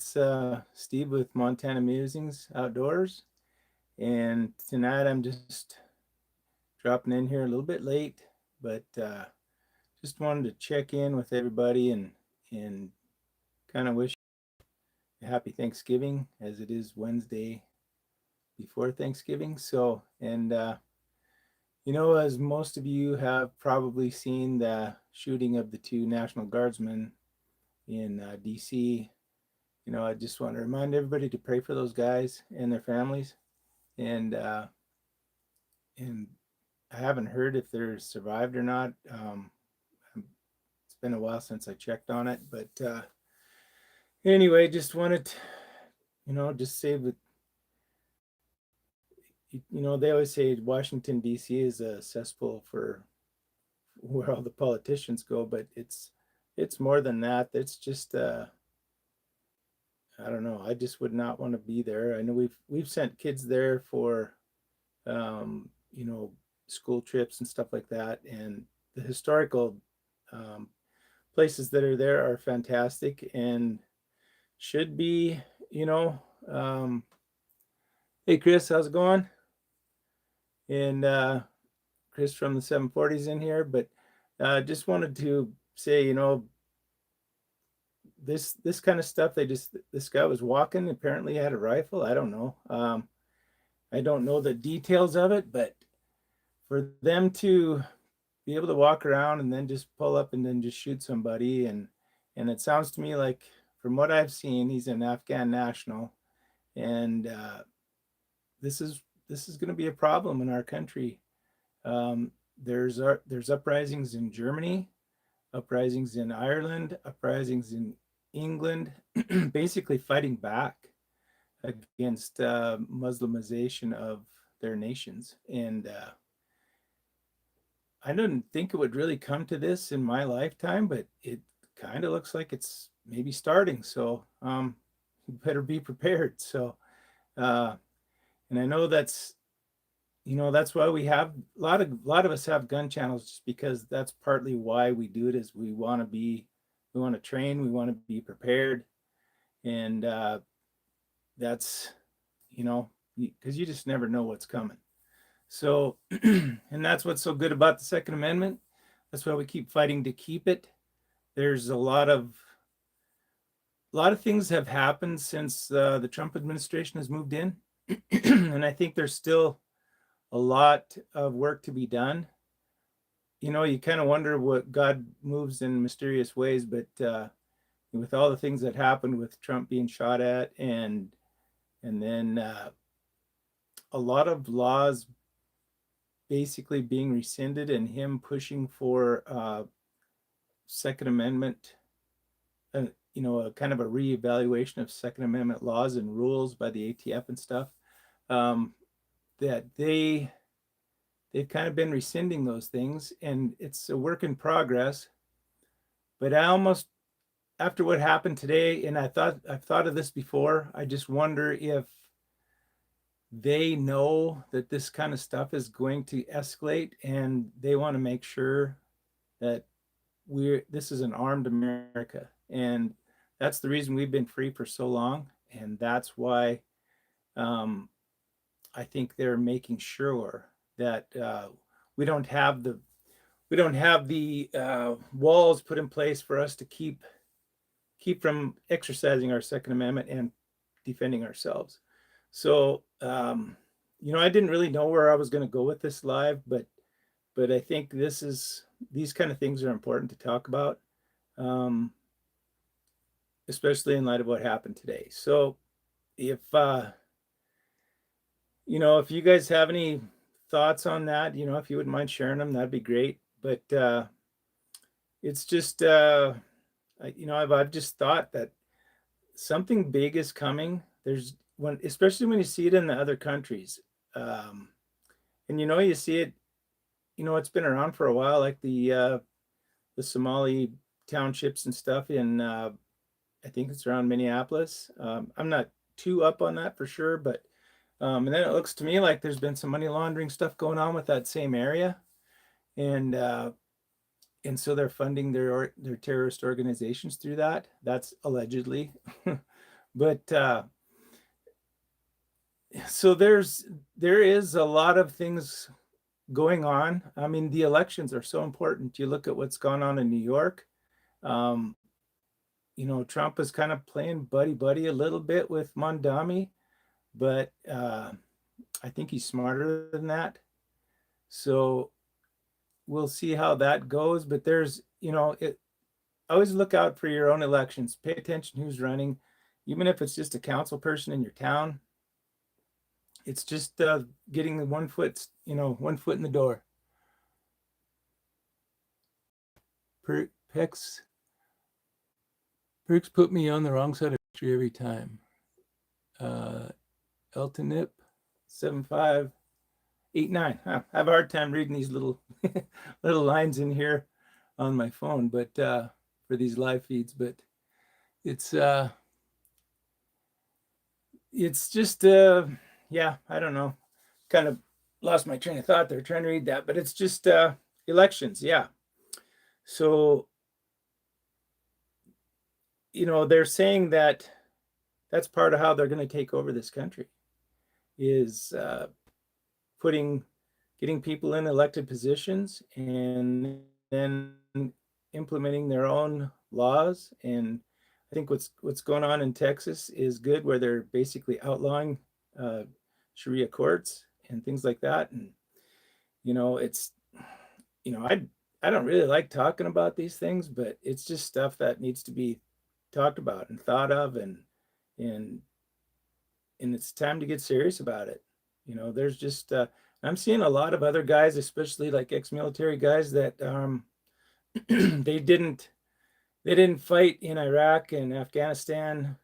It's Steve with Montana Musings Outdoors, and tonight I'm just dropping in here a little bit late, but just wanted to check in with everybody and kind of wish a happy Thanksgiving, as it is Wednesday before Thanksgiving. As most of you have probably seen the shooting of the two National Guardsmen in D.C. I just want to remind everybody to pray for those guys and their families. And and I haven't heard if they're survived or not. It's been a while since I checked on it, but anyway, just wanted to, just say that they always say Washington D.C. is a cesspool for where all the politicians go, but it's more than that. It's just I don't know. I just would not want to be there. I know we've sent kids there for um, you know, school trips and stuff like that. And the historical um, places that are there are fantastic and should be, you know. Um, hey, Chris, how's it going? And Chris from the 740s in here. But just wanted to say, this kind of stuff. This guy was walking. Apparently, he had a rifle. I don't know. I don't know the details of it, but for them to be able to walk around and then just pull up and then just shoot somebody, and it sounds to me like, from what I've seen, he's an Afghan national, and this is going to be a problem in our country. There's uprisings in Germany, uprisings in Ireland, uprisings in England, basically fighting back against Muslimization of their nations. And I didn't think it would really come to this in my lifetime, but it kind of looks like it's maybe starting. So you better be prepared. So, uh, and I know that's why we have a lot of us have gun channels, just because that's partly why we do it. Is we want to train, we want to be prepared, and that's because you just never know what's coming. So, and that's what's so good about the Second Amendment. That's why we keep fighting to keep it. There's a lot of things have happened since the Trump administration has moved in, and I think there's still a lot of work to be done. You kind of wonder what God moves in mysterious ways, but with all the things that happened with Trump being shot at, and then a lot of laws basically being rescinded, and him pushing for Second Amendment, a kind of a reevaluation of Second Amendment laws and rules by the ATF and stuff, um, that they've kind of been rescinding those things, and it's a work in progress. But I almost, after what happened today, and I've thought of this before, I just wonder if they know that this kind of stuff is going to escalate, and they want to make sure that this is an armed America. And that's the reason we've been free for so long, and that's why um, I think they're making sure that we don't have the walls put in place for us to keep from exercising our Second Amendment and defending ourselves. So, I didn't really know where I was going to go with this live, but I think these kind of things are important to talk about, um, especially in light of what happened today. So, if if you guys have any thoughts on that, if you wouldn't mind sharing them, that'd be great. But it's just I've just thought that something big is coming. Especially when you see it in the other countries, um, and you see it. It's been around for a while, like the Somali townships and stuff in I think it's around Minneapolis. I'm not too up on that for sure, but and then it looks to me like there's been some money laundering stuff going on with that same area, and so they're funding their terrorist organizations through that. That's allegedly, But so there is a lot of things going on. I mean, the elections are so important. You look at what's gone on in New York. Um, Trump is kind of playing buddy buddy a little bit with Mondami, but I think he's smarter than that. So we'll see how that goes. But always look out for your own elections. Pay attention who's running, even if it's just a council person in your town. It's just getting one foot in the door. Perks put me on the wrong side of history every time. Elton Nip 7589. I have a hard time reading these little little lines in here on my phone, but for these live feeds. But it's just yeah, I don't know. Kind of lost my train of thought there trying to read that, but it's just elections, yeah. So they're saying that that's part of how they're going to take over this country is getting people in elected positions and then implementing their own laws. And I think what's going on in Texas is good, where they're basically outlawing Sharia courts and things like that. And it's I don't really like talking about these things, but it's just stuff that needs to be talked about and thought of, and it's time to get serious about it. There's just I'm seeing a lot of other guys, especially like ex-military guys, that they didn't fight in Iraq and Afghanistan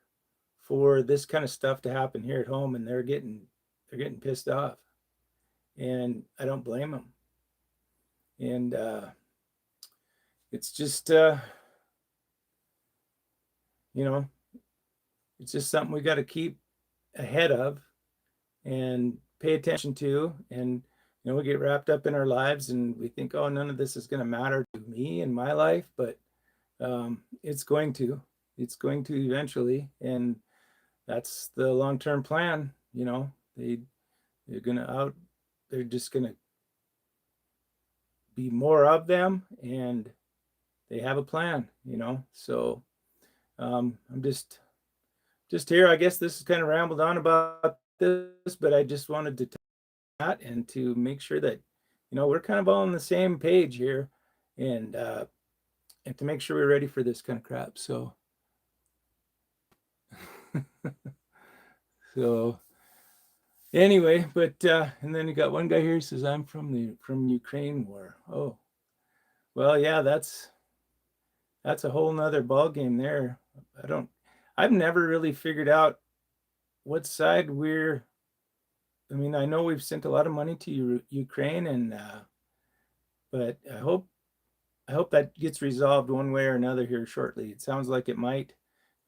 for this kind of stuff to happen here at home, and they're getting pissed off, and I don't blame them. And it's just it's just something we got to keep ahead of and pay attention to. And we get wrapped up in our lives and we think, oh, none of this is going to matter to me in my life, but it's going to eventually. And that's the long-term plan. They're just going to be more of them, and they have a plan. So I'm just here. I guess this is kind of rambled on about this, but I just wanted to talk that and to make sure that we're kind of all on the same page here, and to make sure we're ready for this kind of crap. So so anyway, but and then you got one guy here who says, I'm from Ukraine war. Oh, well, yeah, that's a whole nother ball game there. I've never really figured out what side I mean, I know we've sent a lot of money to Ukraine, and but I hope that gets resolved one way or another here shortly. It sounds like it might.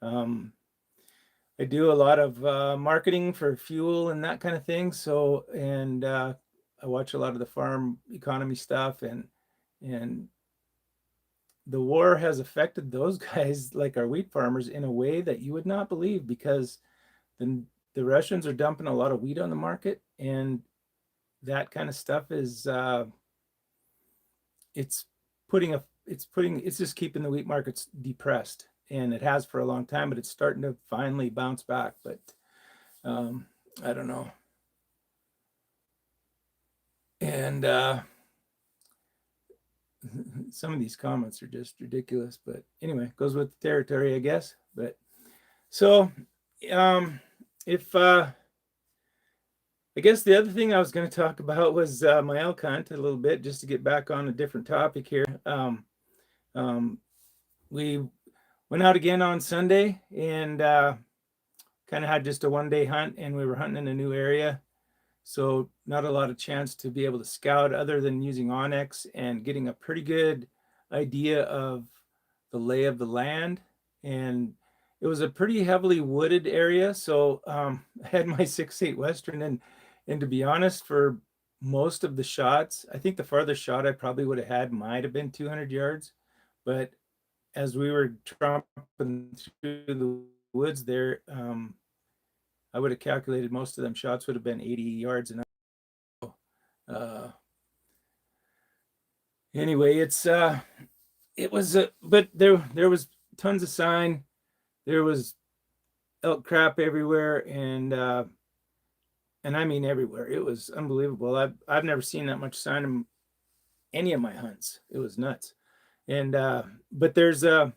I do a lot of marketing for fuel and that kind of thing. So, and I watch a lot of the farm economy stuff, and the war has affected those guys, like our wheat farmers, in a way that you would not believe, because the Russians are dumping a lot of wheat on the market, and that kind of stuff is it's just keeping the wheat markets depressed, and it has for a long time, but it's starting to finally bounce back. But I don't know. And some of these comments are just ridiculous, but anyway, goes with the territory, I guess. But so if I guess the other thing I was going to talk about was my elk hunt a little bit, just to get back on a different topic here. We went out again on Sunday, and kind of had just a one-day hunt, and we were hunting in a new area. So not a lot of chance to be able to scout other than using Onyx and getting a pretty good idea of the lay of the land. And it was a pretty heavily wooded area. So I had my 6.8 Western, and to be honest, for most of the shots, I think the farthest shot I probably would have had might have been 200 yards. But as we were tromping through the woods there, I would have calculated most of them shots would have been 80 yards and up. Uh, anyway, it was but there was tons of sign. There was elk crap everywhere, and I mean everywhere. It was unbelievable. I've never seen that much sign in any of my hunts. It was nuts. And but there's so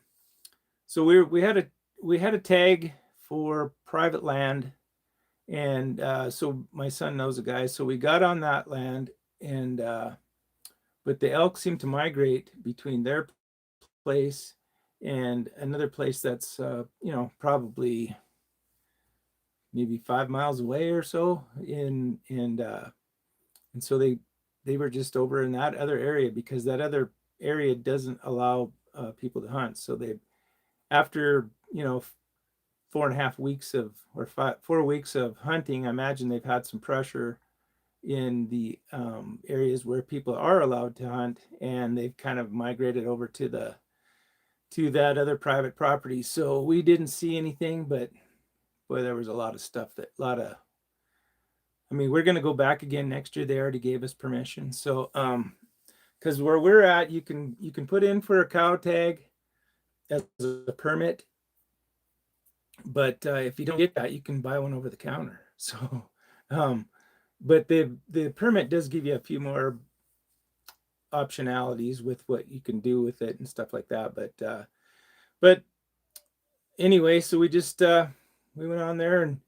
we had a tag for private land, and so my son knows a guy, so we got on that land, and but the elk seem to migrate between their place and another place that's probably maybe 5 miles away or so, and so they were just over in that other area because that other area doesn't allow people to hunt. So they, after 4.5 weeks of, or 4 weeks of hunting, I imagine they've had some pressure in the areas where people are allowed to hunt, and they've kind of migrated over to that other private property. So we didn't see anything, but boy, there was a lot of stuff I mean, we're going to go back again next year. They already gave us permission. So, because where we're at, you can put in for a cow tag as a permit, but if you don't get that, you can buy one over the counter. So, but the permit does give you a few more optionalities with what you can do with it and stuff like that. But anyway, so we just we went on there and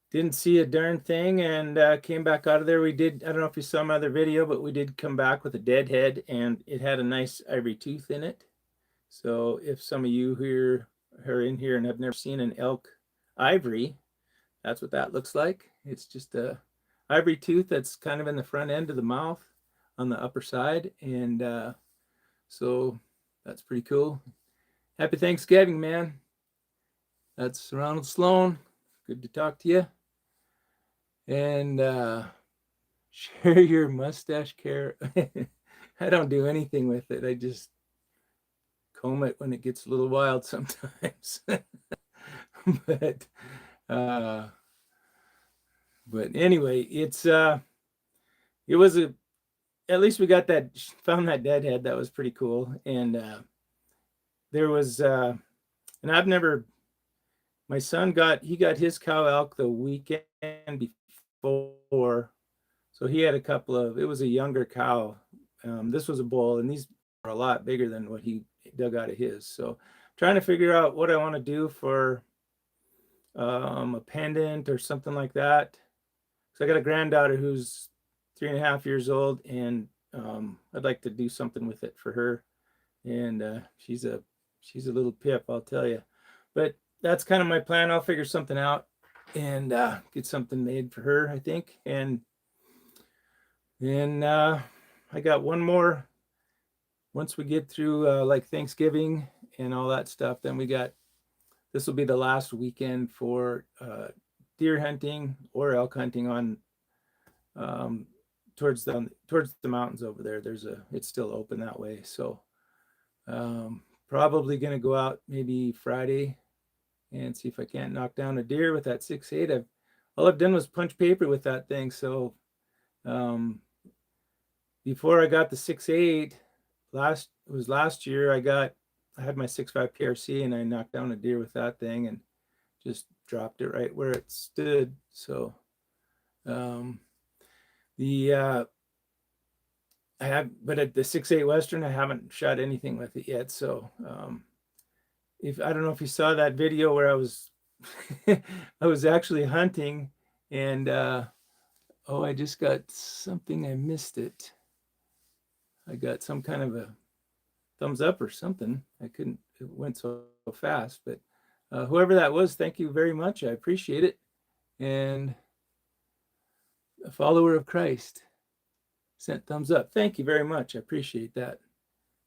didn't see a darn thing, and came back out of there. We did, I don't know if you saw my other video, but we did come back with a dead head, and it had a nice ivory tooth in it. So if some of you here are in here and have never seen an elk ivory, that's what that looks like. It's just a ivory tooth that's kind of in the front end of the mouth on the upper side, and so that's pretty cool. Happy Thanksgiving, man. That's Ronald Sloan. Good to talk to you. And share your mustache care. I don't do anything with it. I just comb it when it gets a little wild sometimes. but anyway, it was at least we got found that deadhead. That was pretty cool. And there was and I've never, my son got his cow elk the weekend before, so he had a couple of, it was a younger cow. This was a bull, and these are a lot bigger than what he dug out of his. So trying to figure out what I want to do for a pendant or something like that. So I got a granddaughter who's 3.5 years old, and I'd like to do something with it for her. And she's a little pip, I'll tell you. But that's kind of my plan. I'll figure something out and get something made for her, I think. And I got one more. Once we get through like Thanksgiving and all that stuff, then this will be the last weekend for deer hunting or elk hunting on towards the mountains over there. It's still open that way. So probably going to go out maybe Friday and see if I can't knock down a deer with that 6.8. All I've done was punch paper with that thing. So before I got the 6.8, last year, I had my 6.5 PRC, and I knocked down a deer with that thing and just dropped it right where it stood. So but at the 6.8 Western, I haven't shot anything with it yet. So I don't know if you saw that video where I was I was actually hunting, and I just got something. I missed it. I got some kind of a thumbs up or something. It went so fast, but whoever that was, thank you very much. I appreciate it. And a follower of Christ sent thumbs up. Thank you very much. I appreciate that.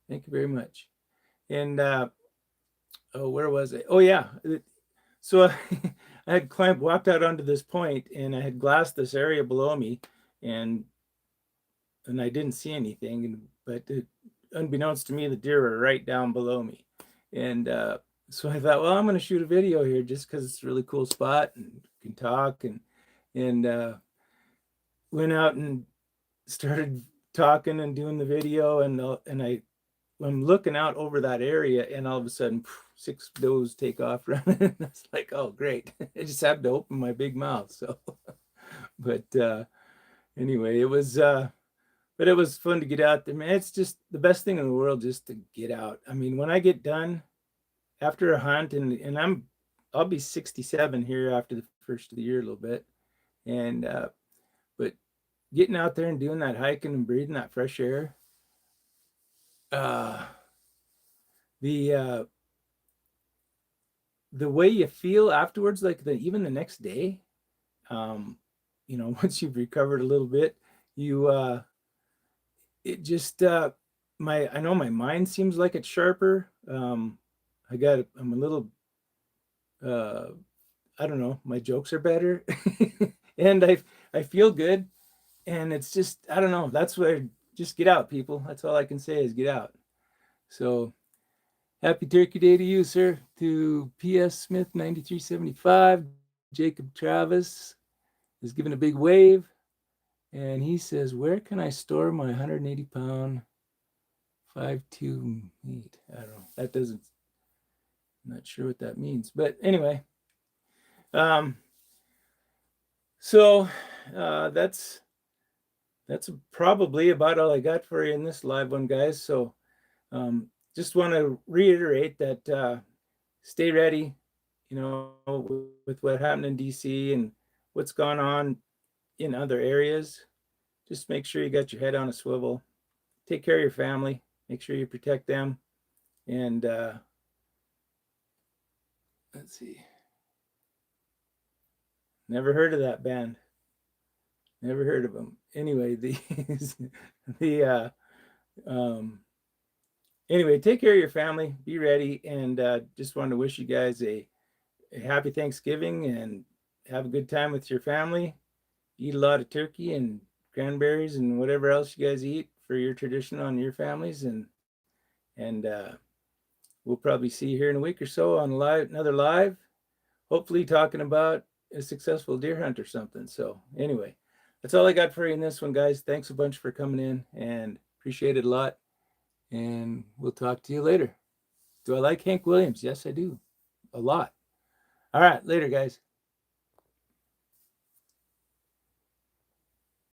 Thank you very much. And where was I? Oh yeah. So I had walked out onto this point, and I had glassed this area below me, and I didn't see anything. But unbeknownst to me, the deer were right down below me. And So I thought, well, I'm going to shoot a video here just because it's a really cool spot and can talk, and went out and started talking and doing the video, I'm looking out over that area, and all of a sudden, 6 does take off running. And it's like, oh, great! I just have to open my big mouth. So, but anyway, but it was fun to get out there, man. It's just the best thing in the world just to get out. I mean, when I get done after a hunt, and I'll be 67 here after the first of the year a little bit, and but getting out there and doing that hiking and breathing that fresh air, uh, the the way you feel afterwards, like even the next day, um, once you've recovered a little bit, you it just my I know my mind seems like it's sharper. I'm a little uh I don't know, my jokes are better. And I feel good, and it's just, I don't know, that's where, just get out, people. That's all I can say is get out. So happy Turkey Day to you, sir. To PS Smith 9375, Jacob Travis is giving a big wave, and he says, where can I store my 180-pound 5.2 meat? I don't know. That doesn't, I'm not sure what that means. But anyway, so that's probably about all I got for you in this live one, guys. So just want to reiterate that stay ready, with what happened in DC and what's gone on in other areas. Just make sure you got your head on a swivel. Take care of your family. Make sure you protect them. And let's see. Never heard of that band. Never heard of them. Anyway, the anyway, take care of your family. Be ready, and just wanted to wish you guys a happy Thanksgiving, and have a good time with your family. Eat a lot of turkey and cranberries and whatever else you guys eat for your tradition on your families, and we'll probably see you here in a week or so on another live, hopefully talking about a successful deer hunt or something. So anyway, that's all I got for you in this one, guys. Thanks a bunch for coming in, and appreciate it a lot. And we'll talk to you later. Do I like Hank Williams? Yes, I do. A lot. All right, later, guys.